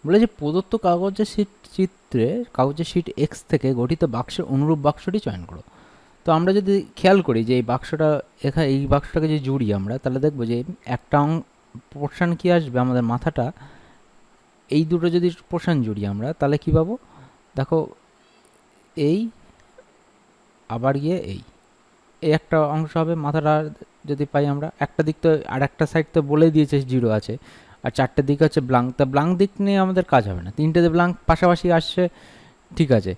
বলে যে প্রদত্ত কাগজের চিত্রে কাগজের শিট এক্স থেকে গঠিত বাক্সের অনুরূপ বাক্সটি চয়ন করো। তো আমরা যদি খেয়াল করি যে এই বাক্সটা এখানে, এই বাক্সটাকে যদি জুড়ি আমরা, তাহলে দেখবো যে একটা পোর্শন কি আসবে আমাদের মাথাটা, এই দুটো যদি পোর্শন জুড়ি আমরা তাহলে কি পাবো, দেখো এই আবার গিয়ে এই একটা অংশ হবে মাথাটা যদি পাই আমরা। একটা দিক তো আর একটা সাইড তো বলে দিয়েছে জিরো আছে, আর চারটে দিক হচ্ছে ব্লাঙ্ক। তা ব্লাঙ্ক দিক নিয়ে আমাদের কাজ হবে না, তিনটে ব্লাঙ্ক পাশাপাশি আসছে ঠিক আছে,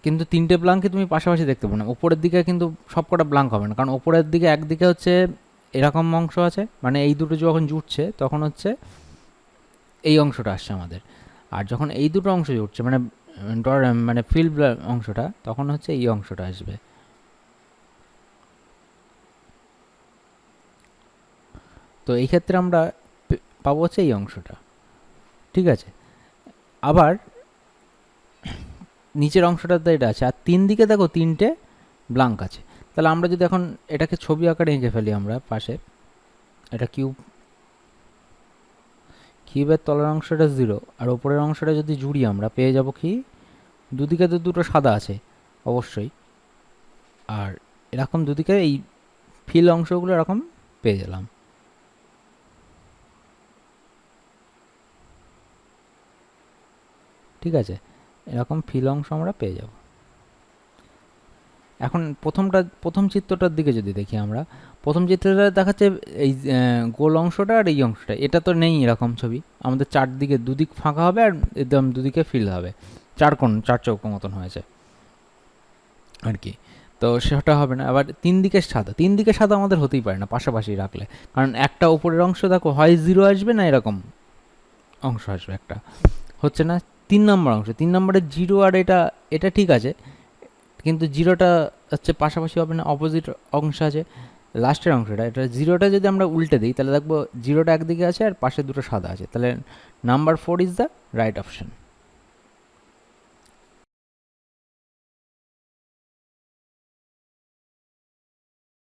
কিন্তু তিনটে ব্লাঙ্কই তুমি পাশাপাশি দেখতে পাবো না। ওপরের দিকে কিন্তু সবকটা ব্লাঙ্ক হবে না, কারণ ওপরের দিকে একদিকে হচ্ছে এরকম অংশ আছে, মানে এই দুটো যখন জুটছে তখন হচ্ছে এই অংশটা আসছে আমাদের, আর যখন এই দুটো অংশ জুটছে মানে মানে ফিল অংশটা, তখন হচ্ছে এই অংশটা আসবে। তো এই ক্ষেত্রে আমরা পাবো হচ্ছে এই অংশটা, ঠিক আছে। আবার নিচের অংশটাতে এটা আছে, আর তিন দিকে দেখো তিনটে ব্লাঙ্ক আছে। তাহলে আমরা যদি এখন এটাকে ছবি আকারে এঁকে ফেলি আমরা পাশে, এটা কিউবের তলের অংশটা 0 আর ওপরের অংশটা যদি জুড়ি আমরা পেয়ে যাব কি, দুদিকে তো দুটো সাদা আছে অবশ্যই, আর এরকম দুদিকে এই ফিল অংশগুলো এরকম পেয়ে গেলাম, ঠিক আছে। এরকম ফিল অংশ আমরা পেয়ে যাব। এখন প্রথম চিত্রটার দিকে যদি দেখি আমরা, প্রথম চিত্রটা দেখাচ্ছে এই গোল অংশটা আর এই অংশটা, এটা তো নেই এরকম ছবি, আমাদের চারদিকে দুদিক ফাঁকা হবে আর একদম দুদিকে ফিল হবে, চার চৌকো মতন হয়েছে আর কি। তো সেটা হবে না। আবার তিন দিকে সাদা আমাদের হতেই পারে না পাশাপাশি রাখলে, কারণ একটা উপরের অংশ দেখো হয় 0 আসবে না এরকম অংশ আসবে, একটা হচ্ছে না। 3 নম্বর অংশ, 3 নম্বরের 0 আর এটা ঠিক আছে, কিন্তু জিরোটা হচ্ছে পাশাপাশি হবে না, অপোজিট অংশ আছে লাস্টের অংশটা। এটা জিরোটা যদি আমরা উল্টে দিই তাহলে দেখবো জিরোটা একদিকে আছে আর পাশে দুটো সাদা আছে, তাহলে number 4 is the right option.